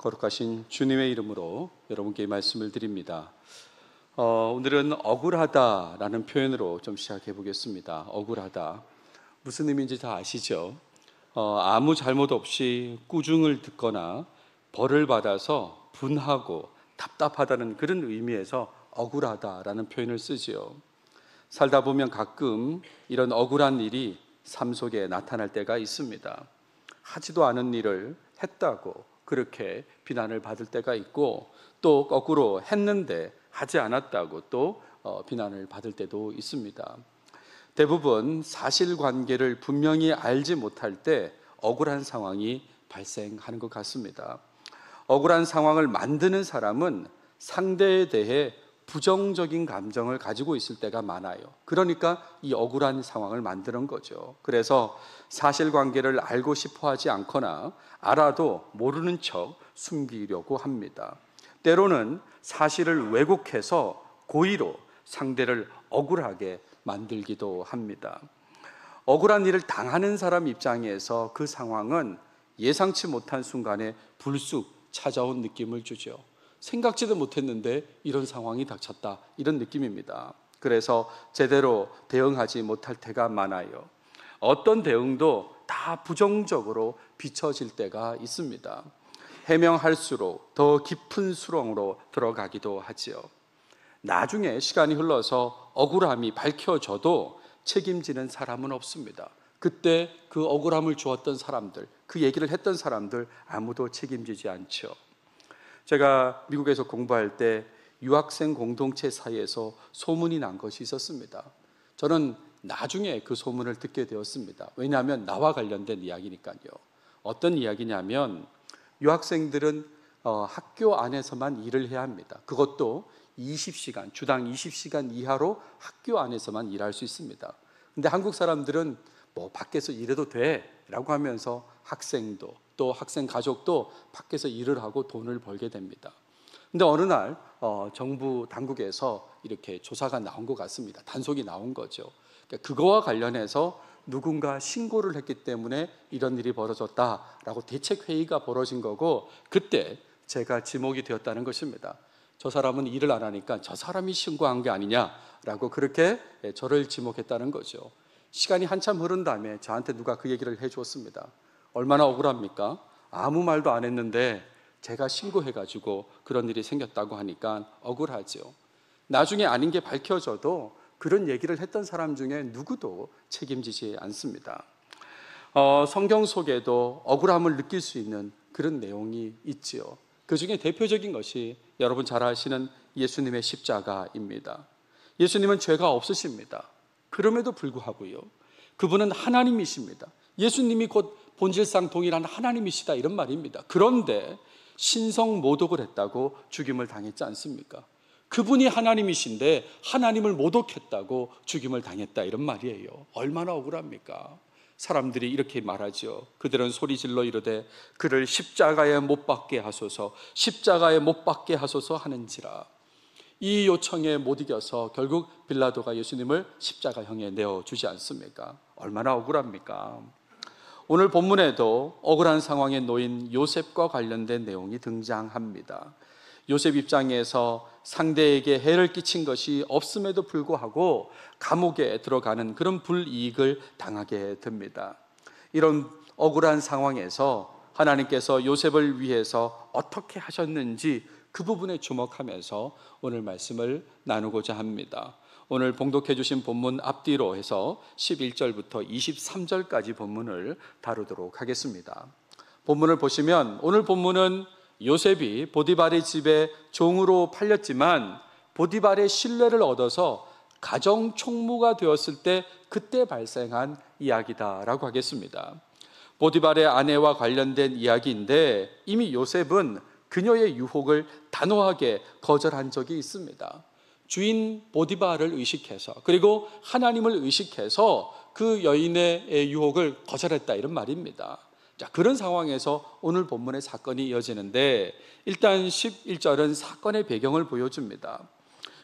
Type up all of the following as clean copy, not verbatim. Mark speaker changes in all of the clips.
Speaker 1: 거룩하신 주님의 이름으로 여러분께 말씀을 드립니다. 오늘은 억울하다라는 표현으로 좀 시작해 보겠습니다. 억울하다. 무슨 의미인지 다 아시죠? 아무 잘못 없이 꾸중을 듣거나 벌을 받아서 분하고 답답하다는 그런 의미에서 억울하다라는 표현을 쓰지요. 살다 보면 가끔 이런 억울한 일이 삶 속에 나타날 때가 있습니다. 하지도 않은 일을 했다고 그렇게 비난을 받을 때가 있고, 또 거꾸로 했는데 하지 않았다고 또 비난을 받을 때도 있습니다. 대부분 사실관계를 분명히 알지 못할 때 억울한 상황이 발생하는 것 같습니다. 억울한 상황을 만드는 사람은 상대에 대해 부정적인 감정을 가지고 있을 때가 많아요. 그러니까 이 억울한 상황을 만드는 거죠. 그래서 사실관계를 알고 싶어 하지 않거나 알아도 모르는 척 숨기려고 합니다. 때로는 사실을 왜곡해서 고의로 상대를 억울하게 만들기도 합니다. 억울한 일을 당하는 사람 입장에서 그 상황은 예상치 못한 순간에 불쑥 찾아온 느낌을 주죠. 생각지도 못했는데 이런 상황이 닥쳤다, 이런 느낌입니다. 그래서 제대로 대응하지 못할 때가 많아요. 어떤 대응도 다 부정적으로 비춰질 때가 있습니다. 해명할수록 더 깊은 수렁으로 들어가기도 하지요. 나중에 시간이 흘러서 억울함이 밝혀져도 책임지는 사람은 없습니다. 그때 그 억울함을 주었던 사람들, 그 얘기를 했던 사람들 아무도 책임지지 않죠. 제가 미국에서 공부할 때 유학생 공동체 사이에서 소문이 난 것이 있었습니다. 저는 나중에 그 소문을 듣게 되었습니다. 왜냐하면 나와 관련된 이야기니까요. 어떤 이야기냐면 유학생들은 학교 안에서만 일을 해야 합니다. 그것도 20시간, 주당 20시간 이하로 학교 안에서만 일할 수 있습니다. 근데 한국 사람들은 뭐 밖에서 일해도 돼 라고 하면서 학생도 또 학생 가족도 밖에서 일을 하고 돈을 벌게 됩니다. 근데 어느 날 정부 당국에서 이렇게 조사가 나온 것 같습니다. 단속이 나온 거죠. 그러니까 그거와 관련해서 누군가 신고를 했기 때문에 이런 일이 벌어졌다라고 대책회의가 벌어진 거고, 그때 제가 지목이 되었다는 것입니다. 저 사람은 일을 안 하니까 저 사람이 신고한 게 아니냐라고 그렇게 저를 지목했다는 거죠. 시간이 한참 흐른 다음에 저한테 누가 그 얘기를 해주었습니다. 얼마나 억울합니까? 아무 말도 안 했는데 제가 신고해가지고 그런 일이 생겼다고 하니까 억울하죠. 나중에 아닌 게 밝혀져도 그런 얘기를 했던 사람 중에 누구도 책임지지 않습니다. 성경 속에도 억울함을 느낄 수 있는 그런 내용이 있지요. 그 중에 대표적인 것이 여러분 잘 아시는 예수님의 십자가입니다. 예수님은 죄가 없으십니다. 그럼에도 불구하고요, 그분은 하나님이십니다. 예수님이 곧 본질상 동일한 하나님이시다, 이런 말입니다. 그런데 신성모독을 했다고 죽임을 당했지 않습니까? 그분이 하나님이신데 하나님을 모독했다고 죽임을 당했다, 이런 말이에요. 얼마나 억울합니까? 사람들이 이렇게 말하죠. 그들은 소리질러 이르되 그를 십자가에 못 박게 하소서, 십자가에 못 박게 하소서 하는지라. 이 요청에 못 이겨서 결국 빌라도가 예수님을 십자가형에 내어주지 않습니까? 얼마나 억울합니까? 오늘 본문에도 억울한 상황에 놓인 요셉과 관련된 내용이 등장합니다. 요셉 입장에서 상대에게 해를 끼친 것이 없음에도 불구하고 감옥에 들어가는 그런 불이익을 당하게 됩니다. 이런 억울한 상황에서 하나님께서 요셉을 위해서 어떻게 하셨는지 그 부분에 주목하면서 오늘 말씀을 나누고자 합니다. 오늘 봉독해 주신 본문 앞뒤로 해서 11절부터 23절까지 본문을 다루도록 하겠습니다. 본문을 보시면 오늘 본문은 요셉이 보디발의 집에 종으로 팔렸지만 보디발의 신뢰를 얻어서 가정 총무가 되었을 때 그때 발생한 이야기다라고 하겠습니다. 보디발의 아내와 관련된 이야기인데 이미 요셉은 그녀의 유혹을 단호하게 거절한 적이 있습니다. 주인 보디발을 의식해서, 그리고 하나님을 의식해서 그 여인의 유혹을 거절했다, 이런 말입니다. 자, 그런 상황에서 오늘 본문의 사건이 이어지는데 일단 11절은 사건의 배경을 보여줍니다.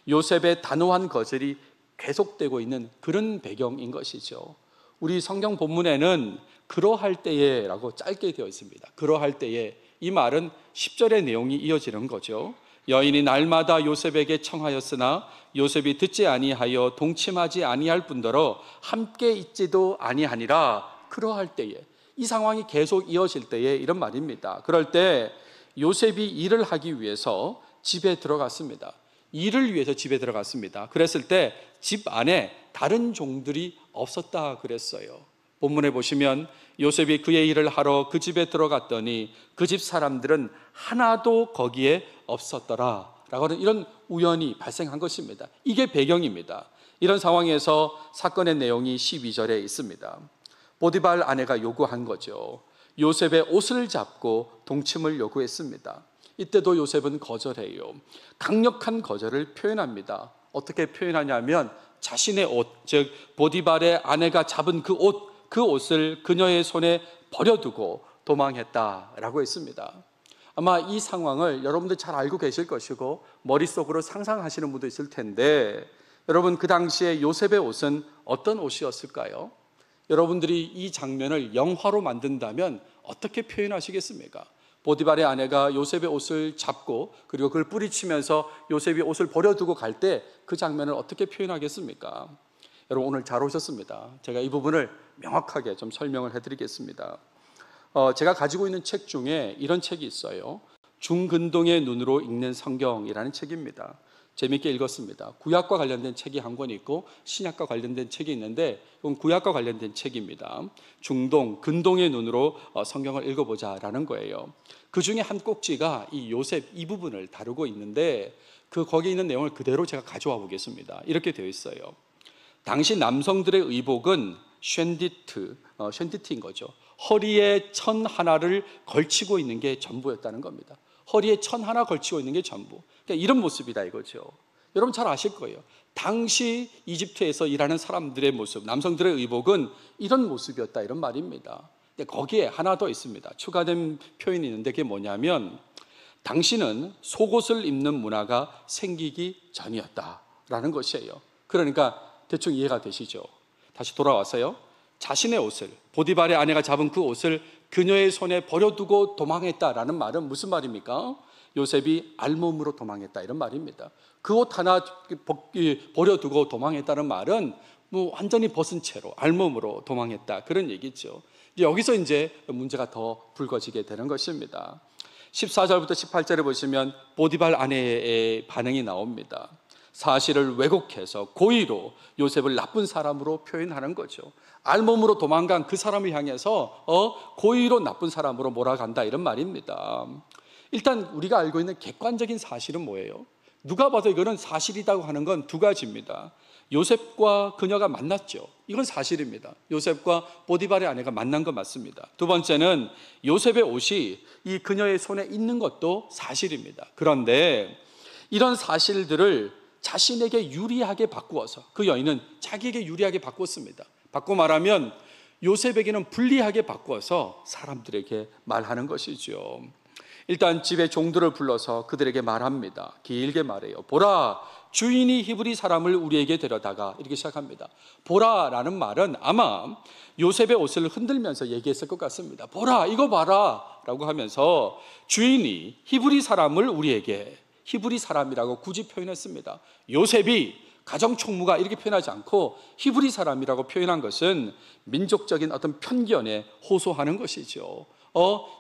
Speaker 1: 요셉의 단호한 거절이 계속되고 있는 그런 배경인 것이죠. 우리 성경 본문에는 그러할 때에 라고 짧게 되어 있습니다. 그러할 때에, 이 말은 10절의 내용이 이어지는 거죠. 여인이 날마다 요셉에게 청하였으나 요셉이 듣지 아니하여 동침하지 아니할 뿐더러 함께 있지도 아니하니라. 그러할 때에, 이 상황이 계속 이어질 때에 이런 말입니다. 그럴 때 요셉이 일을 하기 위해서 집에 들어갔습니다. 일을 위해서 집에 들어갔습니다. 그랬을 때 집 안에 다른 종들이 없었다 그랬어요. 본문에 보시면 요셉이 그의 일을 하러 그 집에 들어갔더니 그 집 사람들은 하나도 거기에 없었더라 라고 하는 이런 우연이 발생한 것입니다. 이게 배경입니다. 이런 상황에서 사건의 내용이 12절에 있습니다. 보디발 아내가 요구한 거죠. 요셉의 옷을 잡고 동침을 요구했습니다. 이때도 요셉은 거절해요. 강력한 거절을 표현합니다. 어떻게 표현하냐면 자신의 옷, 즉 보디발의 아내가 잡은 그 옷을 그녀의 손에 버려두고 도망했다라고 했습니다. 아마 이 상황을 여러분들 잘 알고 계실 것이고 머릿속으로 상상하시는 분도 있을 텐데, 여러분 그 당시에 요셉의 옷은 어떤 옷이었을까요? 여러분들이 이 장면을 영화로 만든다면 어떻게 표현하시겠습니까? 보디발의 아내가 요셉의 옷을 잡고 그리고 그걸 뿌리치면서 요셉이 옷을 버려두고 갈 때 그 장면을 어떻게 표현하겠습니까? 여러분 오늘 잘 오셨습니다. 제가 이 부분을 명확하게 좀 설명을 해드리겠습니다. 제가 가지고 있는 책 중에 이런 책이 있어요. 중근동의 눈으로 읽는 성경이라는 책입니다. 재미있게 읽었습니다. 구약과 관련된 책이 한 권 있고 신약과 관련된 책이 있는데 이건 구약과 관련된 책입니다. 근동의 눈으로 성경을 읽어보자라는 거예요. 그 중에 한 꼭지가 이 요셉 이 부분을 다루고 있는데 거기에 있는 내용을 그대로 제가 가져와 보겠습니다. 이렇게 되어 있어요. 당시 남성들의 의복은 쉔디트인 거죠. 허리에 천 하나를 걸치고 있는 게 전부였다는 겁니다. 허리에 천 하나 걸치고 있는 게 전부. 그러니까 이런 모습이다 이거죠. 여러분 잘 아실 거예요. 당시 이집트에서 일하는 사람들의 모습, 남성들의 의복은 이런 모습이었다 이런 말입니다. 근데 거기에 하나 더 있습니다. 추가된 표현이 있는데 그게 뭐냐면 당시는 속옷을 입는 문화가 생기기 전이었다라는 것이에요. 그러니까 대충 이해가 되시죠? 다시 돌아와서요. 자신의 옷을, 보디발의 아내가 잡은 그 옷을 그녀의 손에 버려두고 도망했다라는 말은 무슨 말입니까? 요셉이 알몸으로 도망했다 이런 말입니다. 그 옷 하나 버려두고 도망했다는 말은 완전히 벗은 채로 알몸으로 도망했다 그런 얘기죠. 여기서 이제 문제가 더 불거지게 되는 것입니다. 14절부터 18절에 보시면 보디발 아내의 반응이 나옵니다. 사실을 왜곡해서 고의로 요셉을 나쁜 사람으로 표현하는 거죠. 알몸으로 도망간 그 사람을 향해서 고의로 나쁜 사람으로 몰아간다 이런 말입니다. 일단 우리가 알고 있는 객관적인 사실은 뭐예요? 누가 봐도 이거는 사실이라고 하는 건 두 가지입니다. 요셉과 그녀가 만났죠. 이건 사실입니다. 요셉과 보디발의 아내가 만난 건 맞습니다. 두 번째는 요셉의 옷이 이 그녀의 손에 있는 것도 사실입니다. 그런데 이런 사실들을 자신에게 유리하게 바꾸어서 그 여인은 자기에게 유리하게 바꿨습니다. 바꿔 말하면 요셉에게는 불리하게 바꾸어서 사람들에게 말하는 것이죠. 일단 집에 종들을 불러서 그들에게 말합니다. 길게 말해요. 보라, 주인이 히브리 사람을 우리에게 데려다가, 이렇게 시작합니다. 보라라는 말은 아마 요셉의 옷을 흔들면서 얘기했을 것 같습니다. 보라, 이거 봐라 라고 하면서 주인이 히브리 사람을 우리에게, 히브리 사람이라고 굳이 표현했습니다. 요셉이 가정총무가 이렇게 표현하지 않고 히브리 사람이라고 표현한 것은 민족적인 어떤 편견에 호소하는 것이죠.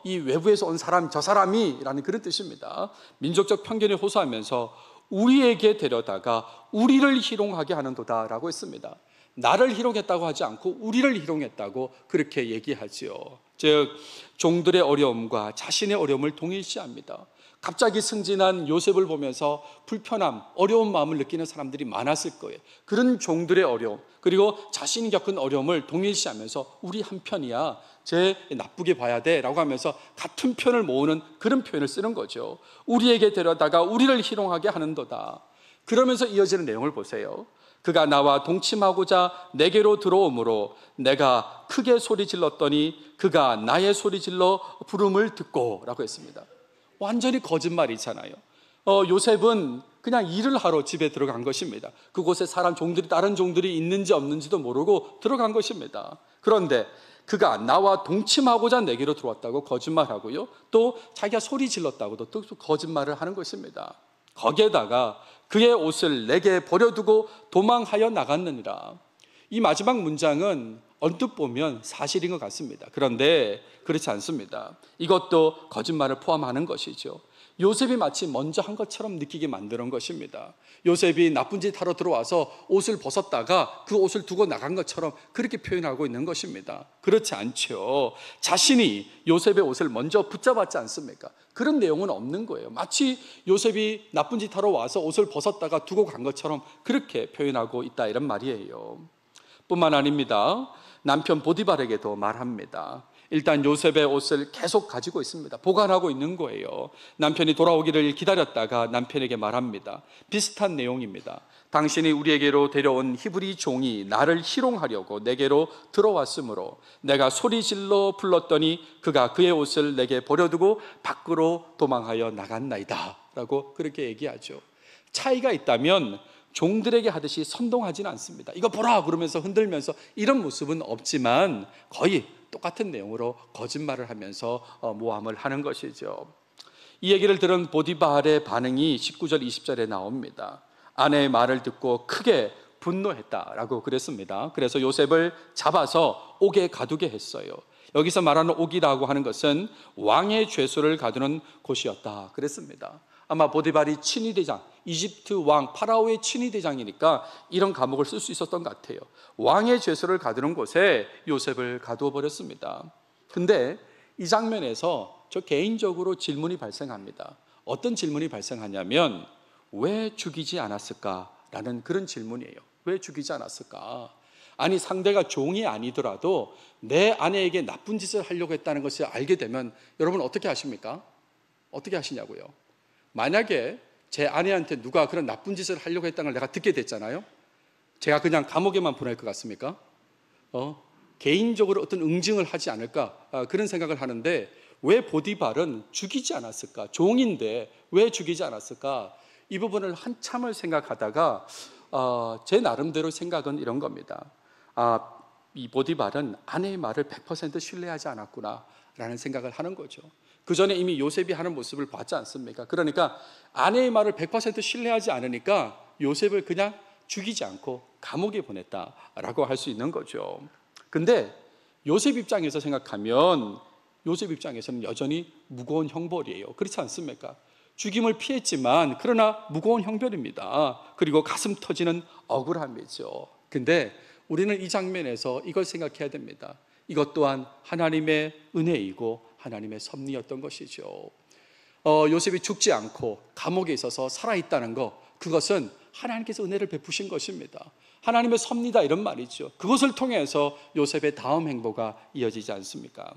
Speaker 1: 이 외부에서 온 사람, 저 사람이라는 그런 뜻입니다. 민족적 편견에 호소하면서 우리에게 데려다가 우리를 희롱하게 하는도다라고 했습니다. 나를 희롱했다고 하지 않고 우리를 희롱했다고 그렇게 얘기하지요. 즉 종들의 어려움과 자신의 어려움을 동일시합니다. 갑자기 승진한 요셉을 보면서 불편함, 어려운 마음을 느끼는 사람들이 많았을 거예요. 그런 종들의 어려움, 그리고 자신이 겪은 어려움을 동일시하면서 우리 한 편이야, 쟤 나쁘게 봐야 돼 라고 하면서 같은 편을 모으는 그런 표현을 쓰는 거죠. 우리에게 데려다가 우리를 희롱하게 하는도다. 그러면서 이어지는 내용을 보세요. 그가 나와 동침하고자 내게로 들어오므로 내가 크게 소리 질렀더니 그가 나의 소리 질러 부름을 듣고 라고 했습니다. 완전히 거짓말이잖아요. 요셉은 그냥 일을 하러 집에 들어간 것입니다. 그곳에 다른 종들이 있는지 없는지도 모르고 들어간 것입니다. 그런데 그가 나와 동침하고자 내게로 들어왔다고 거짓말하고요. 또 자기가 소리 질렀다고도 또 거짓말을 하는 것입니다. 거기에다가 그의 옷을 내게 버려두고 도망하여 나갔느니라. 이 마지막 문장은 언뜻 보면 사실인 것 같습니다. 그런데 그렇지 않습니다. 이것도 거짓말을 포함하는 것이죠. 요셉이 마치 먼저 한 것처럼 느끼게 만드는 것입니다. 요셉이 나쁜 짓 하러 들어와서 옷을 벗었다가 그 옷을 두고 나간 것처럼 그렇게 표현하고 있는 것입니다. 그렇지 않죠. 자신이 요셉의 옷을 먼저 붙잡았지 않습니까? 그런 내용은 없는 거예요. 마치 요셉이 나쁜 짓 하러 와서 옷을 벗었다가 두고 간 것처럼 그렇게 표현하고 있다, 이런 말이에요. 뿐만 아닙니다. 남편 보디발에게도 말합니다. 일단 요셉의 옷을 계속 가지고 있습니다. 보관하고 있는 거예요. 남편이 돌아오기를 기다렸다가 남편에게 말합니다. 비슷한 내용입니다. 당신이 우리에게로 데려온 히브리 종이 나를 희롱하려고 내게로 들어왔으므로 내가 소리질러 불렀더니 그가 그의 옷을 내게 버려두고 밖으로 도망하여 나갔나이다 라고 그렇게 얘기하죠. 차이가 있다면 종들에게 하듯이 선동하지는 않습니다. 이거 보라 그러면서 흔들면서 이런 모습은 없지만 거의 똑같은 내용으로 거짓말을 하면서 모함을 하는 것이죠. 이 얘기를 들은 보디발의 반응이 19절 20절에 나옵니다. 아내의 말을 듣고 크게 분노했다라고 그랬습니다. 그래서 요셉을 잡아서 옥에 가두게 했어요. 여기서 말하는 옥이라고 하는 것은 왕의 죄수를 가두는 곳이었다 그랬습니다. 아마 보디발이 친위대장, 이집트 왕 파라오의 친위대장이니까 이런 감옥을 쓸 수 있었던 것 같아요. 왕의 죄수를 가두는 곳에 요셉을 가두어 버렸습니다. 근데 이 장면에서 저 개인적으로 질문이 발생합니다. 어떤 질문이 발생하냐면 왜 죽이지 않았을까라는 그런 질문이에요. 왜 죽이지 않았을까? 아니, 상대가 종이 아니더라도 내 아내에게 나쁜 짓을 하려고 했다는 것을 알게 되면 여러분 어떻게 하십니까? 어떻게 하시냐고요? 만약에 제 아내한테 누가 그런 나쁜 짓을 하려고 했다는 걸 내가 듣게 됐잖아요. 제가 그냥 감옥에만 보낼 것 같습니까? 개인적으로 어떤 응징을 하지 않을까? 그런 생각을 하는데 왜 보디발은 죽이지 않았을까? 종인데 왜 죽이지 않았을까? 이 부분을 한참을 생각하다가 제 나름대로 생각은 이런 겁니다. 이 보디발은 아내의 말을 100% 신뢰하지 않았구나 라는 생각을 하는 거죠. 그 전에 이미 요셉이 하는 모습을 봤지 않습니까? 그러니까 아내의 말을 100% 신뢰하지 않으니까 요셉을 그냥 죽이지 않고 감옥에 보냈다라고 할 수 있는 거죠. 근데 요셉 입장에서 생각하면 요셉 입장에서는 여전히 무거운 형벌이에요. 그렇지 않습니까? 죽임을 피했지만 그러나 무거운 형벌입니다. 그리고 가슴 터지는 억울함이죠. 근데 우리는 이 장면에서 이걸 생각해야 됩니다. 이것 또한 하나님의 은혜이고 하나님의 섭리였던 것이죠. 요셉이 죽지 않고 감옥에 있어서 살아있다는 것, 그것은 하나님께서 은혜를 베푸신 것입니다. 하나님의 섭리다 이런 말이죠. 그것을 통해서 요셉의 다음 행보가 이어지지 않습니까?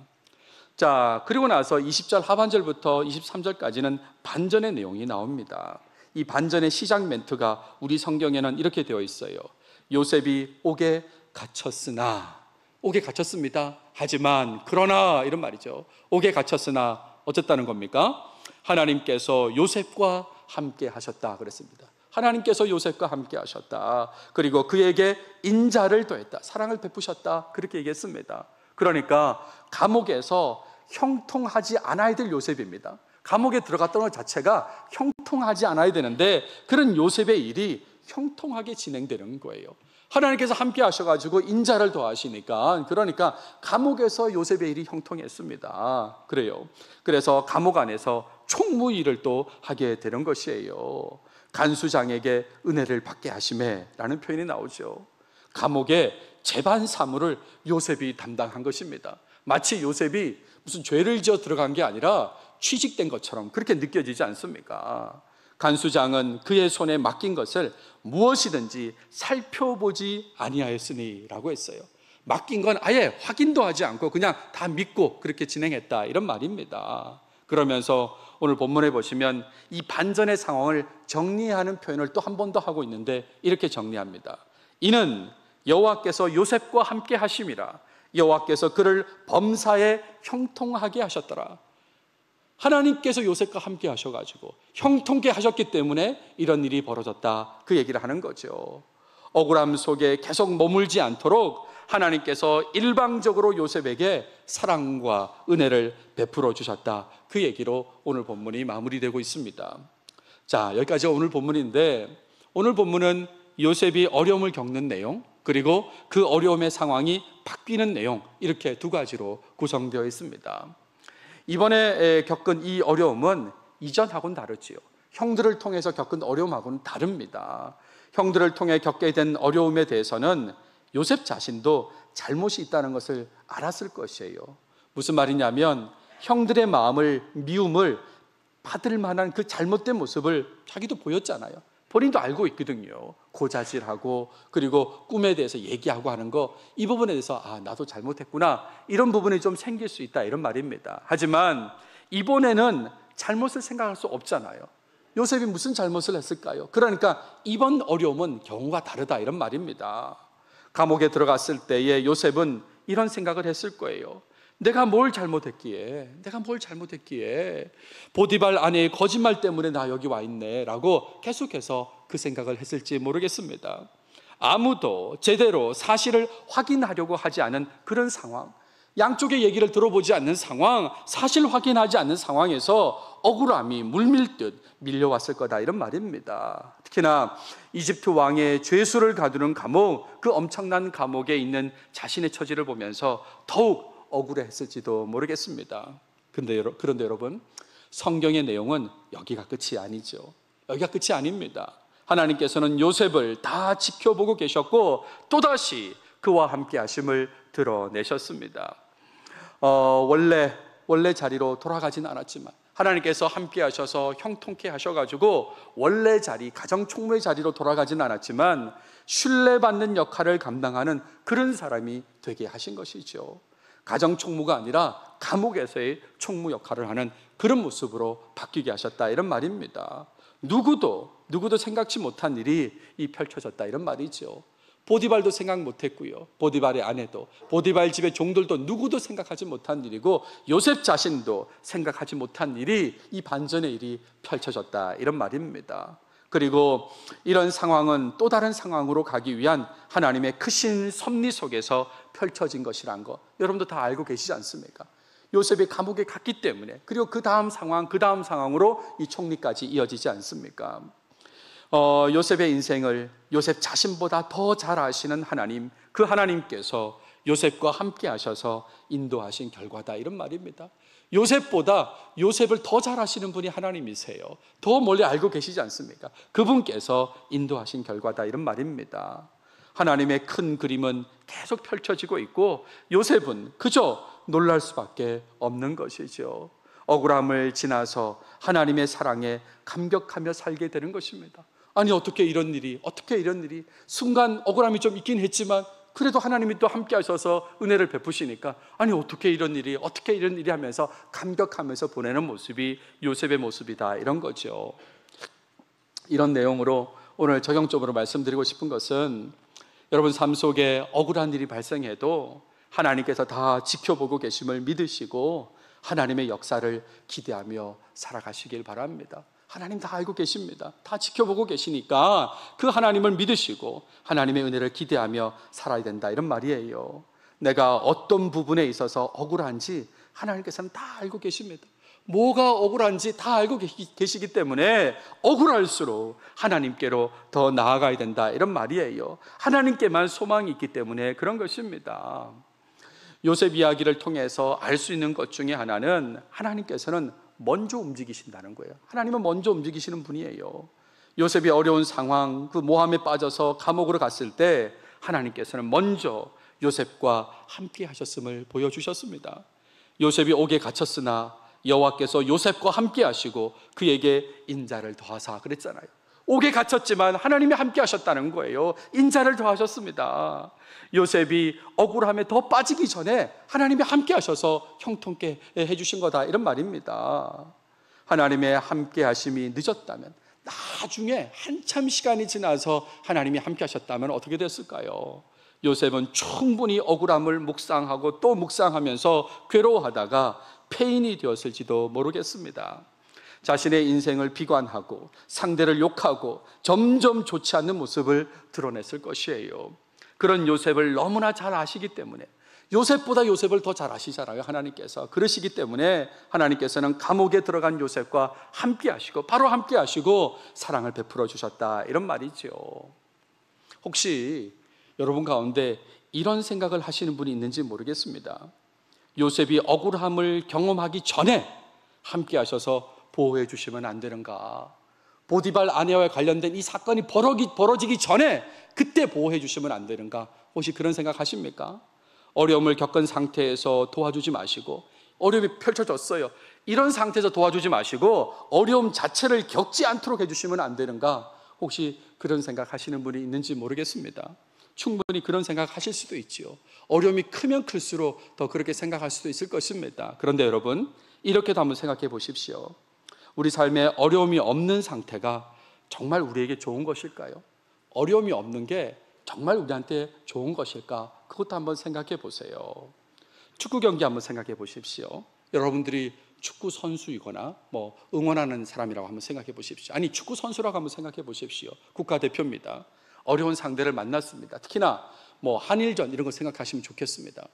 Speaker 1: 자, 그리고 나서 20절 하반절부터 23절까지는 반전의 내용이 나옵니다. 이 반전의 시작 멘트가 우리 성경에는 이렇게 되어 있어요. 요셉이 옥에 갇혔으나, 옥에 갇혔습니다. 하지만 그러나 이런 말이죠. 옥에 갇혔으나 어쨌다는 겁니까? 하나님께서 요셉과 함께 하셨다 그랬습니다. 하나님께서 요셉과 함께 하셨다. 그리고 그에게 인자를 더했다. 사랑을 베푸셨다. 그렇게 얘기했습니다. 그러니까 감옥에서 형통하지 않아야 될 요셉입니다. 감옥에 들어갔던 것 자체가 형통하지 않아야 되는데 그런 요셉의 일이 형통하게 진행되는 거예요. 하나님께서 함께 하셔가지고 인자를 더하시니까, 그러니까 감옥에서 요셉의 일이 형통했습니다. 그래요. 그래서 감옥 안에서 총무일을 또 하게 되는 것이에요. 간수장에게 은혜를 받게 하심에 라는 표현이 나오죠. 감옥의 재반 사무를 요셉이 담당한 것입니다. 마치 요셉이 무슨 죄를 지어 들어간 게 아니라 취직된 것처럼 그렇게 느껴지지 않습니까? 간수장은 그의 손에 맡긴 것을 무엇이든지 살펴보지 아니하였으니 라고 했어요. 맡긴 건 아예 확인도 하지 않고 그냥 다 믿고 그렇게 진행했다 이런 말입니다. 그러면서 오늘 본문에 보시면 이 반전의 상황을 정리하는 표현을 또 한 번 더 하고 있는데 이렇게 정리합니다. 이는 여호와께서 요셉과 함께 하심이라. 여호와께서 그를 범사에 형통하게 하셨더라. 하나님께서 요셉과 함께 하셔가지고 형통케 하셨기 때문에 이런 일이 벌어졌다, 그 얘기를 하는 거죠. 억울함 속에 계속 머물지 않도록 하나님께서 일방적으로 요셉에게 사랑과 은혜를 베풀어 주셨다. 그 얘기로 오늘 본문이 마무리되고 있습니다. 자, 여기까지 오늘 본문인데, 오늘 본문은 요셉이 어려움을 겪는 내용, 그리고 그 어려움의 상황이 바뀌는 내용, 이렇게 두 가지로 구성되어 있습니다. 이번에 겪은 이 어려움은 이전하고는 다르지요. 형들을 통해서 겪은 어려움하고는 다릅니다. 형들을 통해 겪게 된 어려움에 대해서는 요셉 자신도 잘못이 있다는 것을 알았을 것이에요. 무슨 말이냐면 형들의 마음을, 미움을 받을 만한 그 잘못된 모습을 자기도 보였잖아요. 본인도 알고 있거든요. 고자질하고 그리고 꿈에 대해서 얘기하고 하는 거, 이 부분에 대해서 나도 잘못했구나, 이런 부분이 좀 생길 수 있다, 이런 말입니다. 하지만 이번에는 잘못을 생각할 수 없잖아요. 요셉이 무슨 잘못을 했을까요? 그러니까 이번 어려움은 경우가 다르다, 이런 말입니다. 감옥에 들어갔을 때에 요셉은 이런 생각을 했을 거예요. 내가 뭘 잘못했기에 보디발 아내의 거짓말 때문에 나 여기 와 있네 라고 계속해서 그 생각을 했을지 모르겠습니다. 아무도 제대로 사실을 확인하려고 하지 않은 그런 상황, 양쪽의 얘기를 들어보지 않는 상황, 사실 확인하지 않는 상황에서 억울함이 물밀듯 밀려왔을 거다, 이런 말입니다. 특히나 이집트 왕의 죄수를 가두는 감옥, 그 엄청난 감옥에 있는 자신의 처지를 보면서 더욱 억울했을지도 모르겠습니다. 그런데 여러분, 성경의 내용은 여기가 끝이 아니죠. 여기가 끝이 아닙니다. 하나님께서는 요셉을 다 지켜보고 계셨고 또다시 그와 함께 하심을 드러내셨습니다. 원래 자리로 돌아가진 않았지만 하나님께서 함께 하셔서 형통케 하셔가지고 원래 자리, 가정총무의 자리로 돌아가진 않았지만 신뢰받는 역할을 감당하는 그런 사람이 되게 하신 것이죠. 가정총무가 아니라 감옥에서의 총무 역할을 하는 그런 모습으로 바뀌게 하셨다, 이런 말입니다. 누구도 생각지 못한 일이 펼쳐졌다, 이런 말이죠. 보디발도 생각 못했고요, 보디발의 아내도, 보디발 집의 종들도 누구도 생각하지 못한 일이고 요셉 자신도 생각하지 못한 일이, 이 반전의 일이 펼쳐졌다, 이런 말입니다. 그리고 이런 상황은 또 다른 상황으로 가기 위한 하나님의 크신 섭리 속에서 펼쳐진 것이란 거, 여러분도 다 알고 계시지 않습니까? 요셉이 감옥에 갔기 때문에, 그리고 그 다음 상황으로 이 총리까지 이어지지 않습니까? 요셉의 인생을 요셉 자신보다 더 잘 아시는 하나님, 그 하나님께서 요셉과 함께 하셔서 인도하신 결과다, 이런 말입니다. 요셉보다 요셉을 더 잘 아시는 분이 하나님이세요. 더 멀리 알고 계시지 않습니까? 그분께서 인도하신 결과다, 이런 말입니다. 하나님의 큰 그림은 계속 펼쳐지고 있고 요셉은 그저 놀랄 수밖에 없는 것이죠. 억울함을 지나서 하나님의 사랑에 감격하며 살게 되는 것입니다. 아니 어떻게 이런 일이 순간 억울함이 좀 있긴 했지만 그래도 하나님이 또 함께 하셔서 은혜를 베푸시니까 아니 어떻게 이런 일이 하면서 감격하면서 보내는 모습이 요셉의 모습이다, 이런 거죠. 이런 내용으로 오늘 적용적으로 말씀드리고 싶은 것은, 여러분 삶 속에 억울한 일이 발생해도 하나님께서 다 지켜보고 계심을 믿으시고 하나님의 역사를 기대하며 살아가시길 바랍니다. 하나님 다 알고 계십니다. 다 지켜보고 계시니까 그 하나님을 믿으시고 하나님의 은혜를 기대하며 살아야 된다, 이런 말이에요. 내가 어떤 부분에 있어서 억울한지 하나님께서는 다 알고 계십니다. 뭐가 억울한지 다 알고 계시기 때문에 억울할수록 하나님께로 더 나아가야 된다, 이런 말이에요. 하나님께만 소망이 있기 때문에 그런 것입니다. 요셉 이야기를 통해서 알 수 있는 것 중에 하나는 하나님께서는 먼저 움직이신다는 거예요. 하나님은 먼저 움직이시는 분이에요. 요셉이 어려운 상황, 그 모함에 빠져서 감옥으로 갔을 때 하나님께서는 먼저 요셉과 함께 하셨음을 보여주셨습니다. 요셉이 옥에 갇혔으나 여호와께서 요셉과 함께 하시고 그에게 인자를 더하사, 그랬잖아요. 옥에 갇혔지만 하나님이 함께 하셨다는 거예요. 인자를 더하셨습니다. 요셉이 억울함에 더 빠지기 전에 하나님이 함께 하셔서 형통케 해주신 거다, 이런 말입니다. 하나님의 함께 하심이 늦었다면, 나중에 한참 시간이 지나서 하나님이 함께 하셨다면 어떻게 됐을까요? 요셉은 충분히 억울함을 묵상하고 또 묵상하면서 괴로워하다가 폐인이 되었을지도 모르겠습니다. 자신의 인생을 비관하고 상대를 욕하고 점점 좋지 않는 모습을 드러냈을 것이에요. 그런 요셉을 너무나 잘 아시기 때문에, 요셉보다 요셉을 더 잘 아시잖아요, 하나님께서. 그러시기 때문에 하나님께서는 감옥에 들어간 요셉과 함께 하시고, 바로 함께 하시고 사랑을 베풀어 주셨다, 이런 말이죠. 혹시 여러분 가운데 이런 생각을 하시는 분이 있는지 모르겠습니다. 요셉이 억울함을 경험하기 전에 함께 하셔서 보호해 주시면 안 되는가? 보디발 아내와 관련된 이 사건이 벌어지기 전에 그때 보호해 주시면 안 되는가? 혹시 그런 생각 하십니까? 어려움을 겪은 상태에서 도와주지 마시고, 어려움이 펼쳐졌어요, 이런 상태에서 도와주지 마시고 어려움 자체를 겪지 않도록 해주시면 안 되는가? 혹시 그런 생각 하시는 분이 있는지 모르겠습니다. 충분히 그런 생각 하실 수도 있지요. 어려움이 크면 클수록 더 그렇게 생각할 수도 있을 것입니다. 그런데 여러분, 이렇게도 한번 생각해 보십시오. 우리 삶에 어려움이 없는 상태가 정말 우리에게 좋은 것일까요? 어려움이 없는 게 정말 우리한테 좋은 것일까? 그것도 한번 생각해 보세요. 축구 경기 한번 생각해 보십시오. 여러분들이 축구 선수이거나 응원하는 사람이라고 한번 생각해 보십시오. 아니, 축구 선수라고 한번 생각해 보십시오. 국가대표입니다. 어려운 상대를 만났습니다. 특히나 한일전 이런 거 생각하시면 좋겠습니다.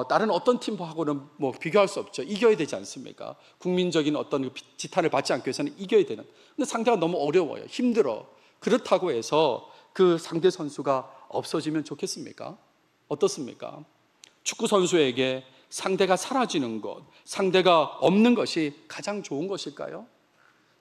Speaker 1: 다른 어떤 팀하고는 비교할 수 없죠. 이겨야 되지 않습니까? 국민적인 어떤 지탄을 받지 않기 위해서는 이겨야 되는. 근데 상대가 너무 어려워요. 힘들어. 그렇다고 해서 그 상대 선수가 없어지면 좋겠습니까? 어떻습니까? 축구 선수에게 상대가 사라지는 것, 상대가 없는 것이 가장 좋은 것일까요?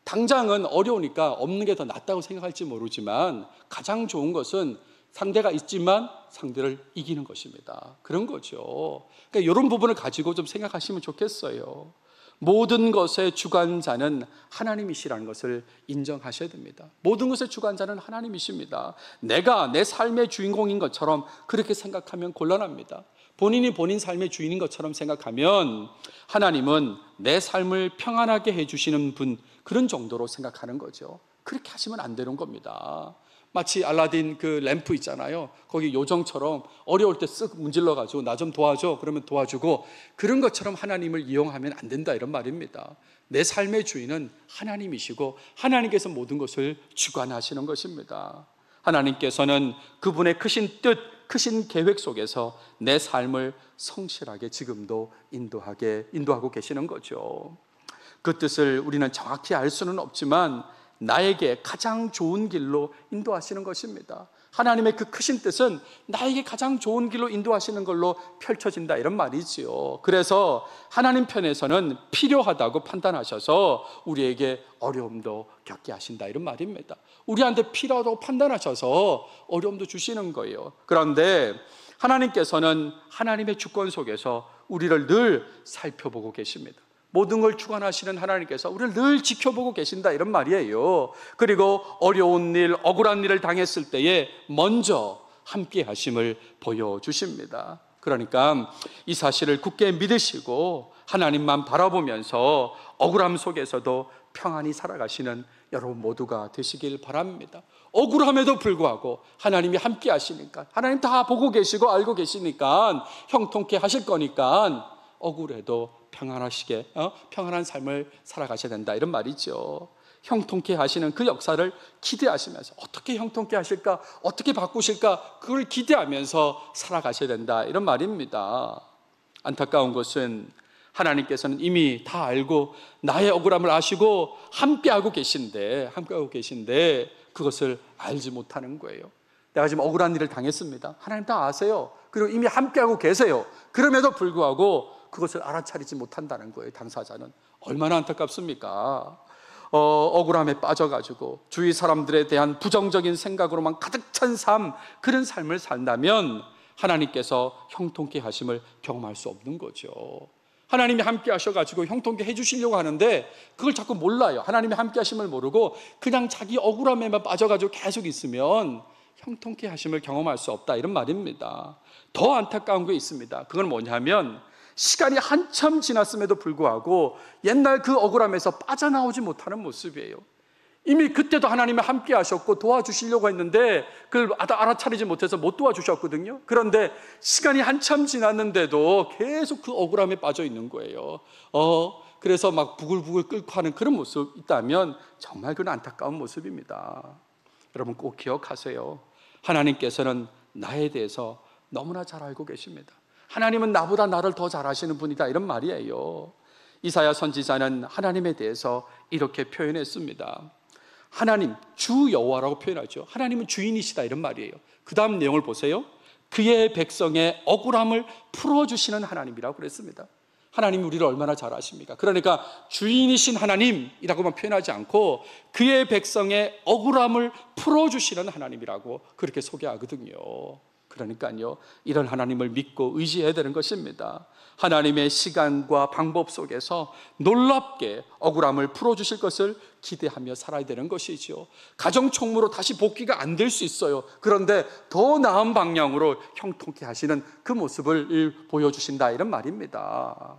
Speaker 1: 당장은 어려우니까 없는 게 더 낫다고 생각할지 모르지만 가장 좋은 것은 상대가 있지만 상대를 이기는 것입니다. 그런 거죠. 그러니까 이런 부분을 가지고 좀 생각하시면 좋겠어요. 모든 것의 주관자는 하나님이시라는 것을 인정하셔야 됩니다. 모든 것의 주관자는 하나님이십니다. 내가 내 삶의 주인공인 것처럼 그렇게 생각하면 곤란합니다. 본인이 본인 삶의 주인인 것처럼 생각하면 하나님은 내 삶을 평안하게 해주시는 분, 그런 정도로 생각하는 거죠. 그렇게 하시면 안 되는 겁니다. 마치 알라딘 그 램프 있잖아요. 거기 요정처럼 어려울 때 쓱 문질러가지고 나 좀 도와줘 그러면 도와주고, 그런 것처럼 하나님을 이용하면 안 된다, 이런 말입니다. 내 삶의 주인은 하나님이시고 하나님께서 모든 것을 주관하시는 것입니다. 하나님께서는 그분의 크신 뜻, 크신 계획 속에서 내 삶을 성실하게 지금도 인도하고 계시는 거죠. 그 뜻을 우리는 정확히 알 수는 없지만 나에게 가장 좋은 길로 인도하시는 것입니다. 하나님의 그 크신 뜻은 나에게 가장 좋은 길로 인도하시는 걸로 펼쳐진다, 이런 말이지요. 그래서 하나님 편에서는 필요하다고 판단하셔서 우리에게 어려움도 겪게 하신다, 이런 말입니다. 우리한테 필요하다고 판단하셔서 어려움도 주시는 거예요. 그런데 하나님께서는 하나님의 주권 속에서 우리를 늘 살펴보고 계십니다. 모든 걸 주관하시는 하나님께서 우리를 늘 지켜보고 계신다, 이런 말이에요. 그리고 어려운 일, 억울한 일을 당했을 때에 먼저 함께 하심을 보여주십니다. 그러니까 이 사실을 굳게 믿으시고 하나님만 바라보면서 억울함 속에서도 평안히 살아가시는 여러분 모두가 되시길 바랍니다. 억울함에도 불구하고 하나님이 함께 하시니까, 하나님 다 보고 계시고 알고 계시니까 형통케 하실 거니까 억울해도 평안한 삶을 살아가셔야 된다, 이런 말이죠. 형통케 하시는 그 역사를 기대하시면서 어떻게 형통케 하실까, 어떻게 바꾸실까, 그걸 기대하면서 살아가셔야 된다, 이런 말입니다. 안타까운 것은 하나님께서는 이미 다 알고 나의 억울함을 아시고 함께하고 계신데 그것을 알지 못하는 거예요. 내가 지금 억울한 일을 당했습니다. 하나님 다 아세요. 그리고 이미 함께하고 계세요. 그럼에도 불구하고 그것을 알아차리지 못한다는 거예요. 당사자는 얼마나 안타깝습니까? 억울함에 빠져가지고 주위 사람들에 대한 부정적인 생각으로만 가득 찬 삶, 그런 삶을 산다면 하나님께서 형통케 하심을 경험할 수 없는 거죠. 하나님이 함께 하셔가지고 형통케 해주시려고 하는데 그걸 자꾸 몰라요. 하나님이 함께 하심을 모르고 그냥 자기 억울함에만 빠져가지고 계속 있으면 형통케 하심을 경험할 수 없다, 이런 말입니다. 더 안타까운 게 있습니다. 그건 뭐냐면 시간이 한참 지났음에도 불구하고 옛날 그 억울함에서 빠져나오지 못하는 모습이에요. 이미 그때도 하나님이 함께 하셨고 도와주시려고 했는데 그걸 알아차리지 못해서 못 도와주셨거든요. 그런데 시간이 한참 지났는데도 계속 그 억울함에 빠져 있는 거예요. 그래서 막 부글부글 끓고 하는 그런 모습이 있다면 정말 그건 안타까운 모습입니다. 여러분 꼭 기억하세요. 하나님께서는 나에 대해서 너무나 잘 알고 계십니다. 하나님은 나보다 나를 더 잘 아시는 분이다, 이런 말이에요. 이사야 선지자는 하나님에 대해서 이렇게 표현했습니다. 하나님, 주 여호와라고 표현하죠. 하나님은 주인이시다, 이런 말이에요. 그 다음 내용을 보세요. 그의 백성의 억울함을 풀어주시는 하나님이라고 그랬습니다. 하나님이 우리를 얼마나 잘 아십니까? 그러니까 주인이신 하나님이라고만 표현하지 않고 그의 백성의 억울함을 풀어주시는 하나님이라고 그렇게 소개하거든요. 그러니까요, 이런 하나님을 믿고 의지해야 되는 것입니다. 하나님의 시간과 방법 속에서 놀랍게 억울함을 풀어주실 것을 기대하며 살아야 되는 것이죠. 가정총무로 다시 복귀가 안 될 수 있어요. 그런데 더 나은 방향으로 형통케 하시는 그 모습을 보여주신다, 이런 말입니다.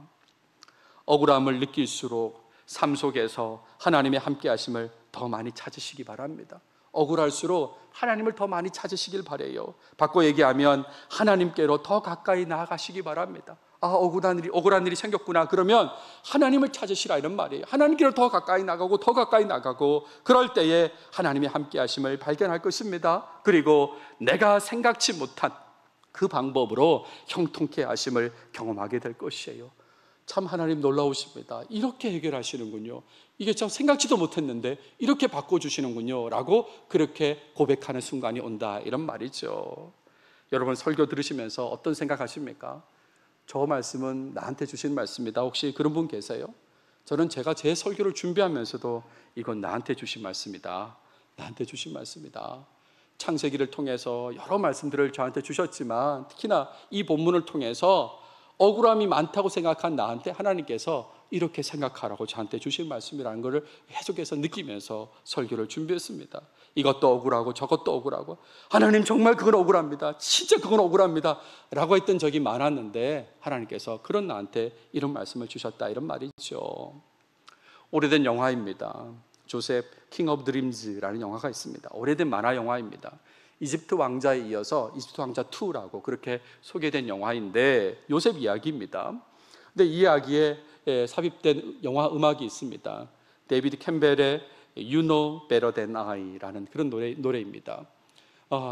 Speaker 1: 억울함을 느낄수록 삶 속에서 하나님의 함께 하심을 더 많이 찾으시기 바랍니다. 억울할수록 하나님을 더 많이 찾으시길 바라요. 바꿔 얘기하면 하나님께로 더 가까이 나아가시기 바랍니다. 억울한 일이 생겼구나. 그러면 하나님을 찾으시라, 이런 말이에요. 하나님께로 더 가까이 나가고 그럴 때에 하나님의 함께 하심을 발견할 것입니다. 그리고 내가 생각지 못한 그 방법으로 형통케 하심을 경험하게 될 것이에요. 참 하나님 놀라우십니다. 이렇게 해결하시는군요. 이게 참 생각지도 못했는데 이렇게 바꿔주시는군요 라고 그렇게 고백하는 순간이 온다, 이런 말이죠. 여러분, 설교 들으시면서 어떤 생각하십니까? 저 말씀은 나한테 주신 말씀이다, 혹시 그런 분 계세요? 저는 제가 제 설교를 준비하면서도 이건 나한테 주신 말씀이다, 나한테 주신 말씀이다. 창세기를 통해서 여러 말씀들을 저한테 주셨지만 특히나 이 본문을 통해서 억울함이 많다고 생각한 나한테 하나님께서 이렇게 생각하라고 저한테 주신 말씀이라는 것을 계속해서 느끼면서 설교를 준비했습니다. 이것도 억울하고 저것도 억울하고, 하나님 정말 그건 억울합니다, 진짜 그건 억울합니다 라고 했던 적이 많았는데 하나님께서 그런 나한테 이런 말씀을 주셨다, 이런 말이죠. 오래된 영화입니다. 조셉 킹 오브 드림즈라는 영화가 있습니다. 오래된 만화 영화입니다. 이집트 왕자에 이어서 이집트 왕자 2라고 그렇게 소개된 영화인데 요셉 이야기입니다. 근데 이 이야기에 삽입된 영화 음악이 있습니다. 데이비드 캠벨의 You Know Better Than I라는 그런 노래입니다.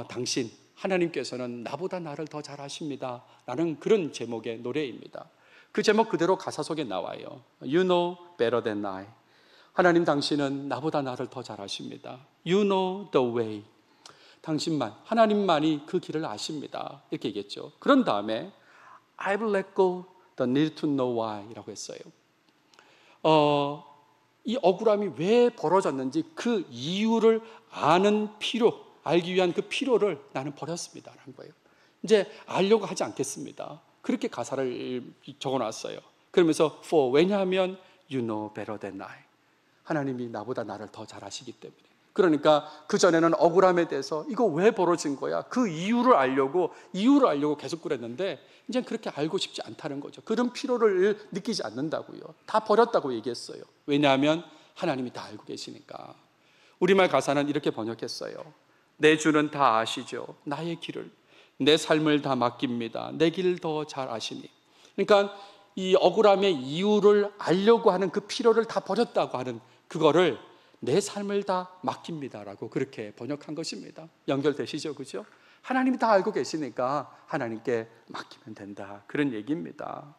Speaker 1: 당신, 하나님께서는 나보다 나를 더 잘 아십니다 라는 그런 제목의 노래입니다. 그 제목 그대로 가사 속에 나와요. You know better than I. 하나님, 당신은 나보다 나를 더 잘 아십니다. You know the way. 당신만, 하나님만이 그 길을 아십니다, 이렇게 얘기했죠. 그런 다음에 I've let go the need to know why 라고 했어요. 이 억울함이 왜 벌어졌는지 그 이유를 알기 위한 그 필요를 나는 버렸습니다 라는 거예요. 이제 알려고 하지 않겠습니다. 그렇게 가사를 적어놨어요. 그러면서 왜냐하면 you know better than I. 하나님이 나보다 나를 더 잘 아시기 때문에. 그러니까 그전에는 억울함에 대해서 이거 왜 벌어진 거야? 그 이유를 알려고 계속 그랬는데 이제 그렇게 알고 싶지 않다는 거죠. 그런 필요를 느끼지 않는다고요. 다 버렸다고 얘기했어요. 왜냐하면 하나님이 다 알고 계시니까. 우리말 가사는 이렇게 번역했어요. 내 주는 다 아시죠. 나의 길을, 내 삶을 다 맡깁니다. 내 길 더 잘 아시니. 그러니까 이 억울함의 이유를 알려고 하는 그 필요를 다 버렸다고 하는 그거를 내 삶을 다 맡깁니다라고 그렇게 번역한 것입니다. 연결되시죠? 그죠? 하나님이 다 알고 계시니까 하나님께 맡기면 된다, 그런 얘기입니다.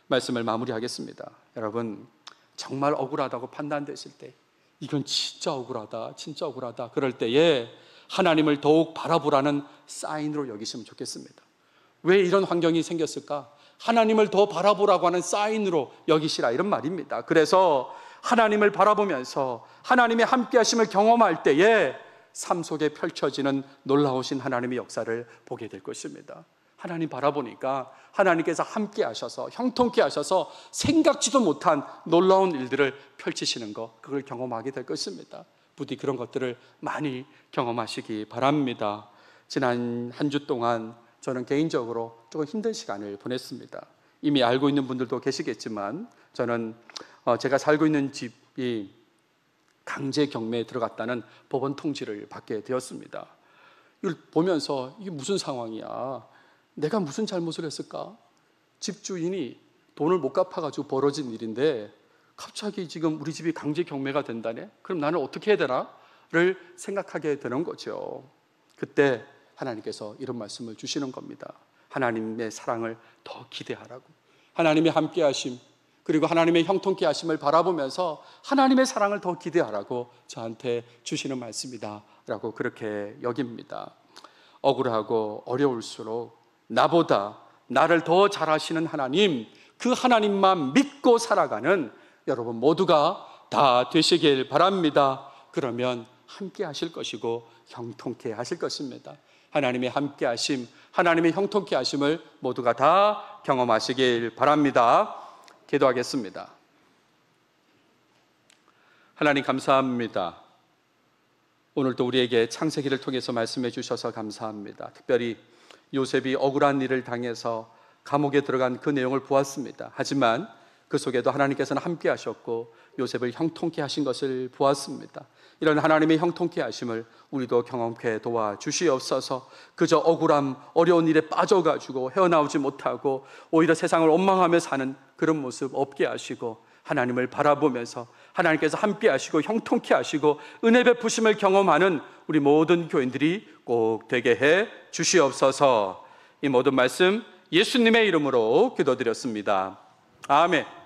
Speaker 1: 말씀을 마무리하겠습니다. 여러분, 정말 억울하다고 판단되실 때, 이건 진짜 억울하다 그럴 때에 하나님을 더욱 바라보라는 사인으로 여기시면 좋겠습니다. 왜 이런 환경이 생겼을까? 하나님을 더 바라보라고 하는 사인으로 여기시라, 이런 말입니다. 그래서 하나님을 바라보면서 하나님의 함께 하심을 경험할 때에 삶 속에 펼쳐지는 놀라우신 하나님의 역사를 보게 될 것입니다. 하나님 바라보니까 하나님께서 함께 하셔서 형통케 하셔서 생각지도 못한 놀라운 일들을 펼치시는 것, 그걸 경험하게 될 것입니다. 부디 그런 것들을 많이 경험하시기 바랍니다. 지난 한 주 동안 저는 개인적으로 조금 힘든 시간을 보냈습니다. 이미 알고 있는 분들도 계시겠지만 저는 제가 살고 있는 집이 강제 경매에 들어갔다는 법원 통지를 받게 되었습니다. 이걸 보면서 이게 무슨 상황이야? 내가 무슨 잘못을 했을까? 집주인이 돈을 못 갚아가지고 벌어진 일인데 갑자기 지금 우리 집이 강제 경매가 된다네? 그럼 나는 어떻게 해야 되나?를 생각하게 되는 거죠. 그때 하나님께서 이런 말씀을 주시는 겁니다. 하나님의 사랑을 더 기대하라고. 하나님의 함께 하심, 그리고 하나님의 형통케 하심을 바라보면서 하나님의 사랑을 더 기대하라고 저한테 주시는 말씀이다 라고 그렇게 여깁니다. 억울하고 어려울수록 나보다 나를 더 잘하시는 하나님, 그 하나님만 믿고 살아가는 여러분 모두가 다 되시길 바랍니다. 그러면 함께 하실 것이고 형통케 하실 것입니다. 하나님의 함께 하심, 하나님의 형통케 하심을 모두가 다 경험하시길 바랍니다. 기도하겠습니다. 하나님 감사합니다. 오늘도 우리에게 창세기를 통해서 말씀해 주셔서 감사합니다. 특별히 요셉이 억울한 일을 당해서 감옥에 들어간 그 내용을 보았습니다. 하지만 그 속에도 하나님께서는 함께 하셨고 요셉을 형통케 하신 것을 보았습니다. 이런 하나님의 형통케 하심을 우리도 경험케 도와주시옵소서. 그저 억울함, 어려운 일에 빠져가지고 헤어나오지 못하고 오히려 세상을 원망하며 사는 그런 모습 없게 하시고, 하나님을 바라보면서 하나님께서 함께 하시고 형통케 하시고 은혜 베푸심을 경험하는 우리 모든 교인들이 꼭 되게 해 주시옵소서. 이 모든 말씀 예수님의 이름으로 기도드렸습니다. 아멘.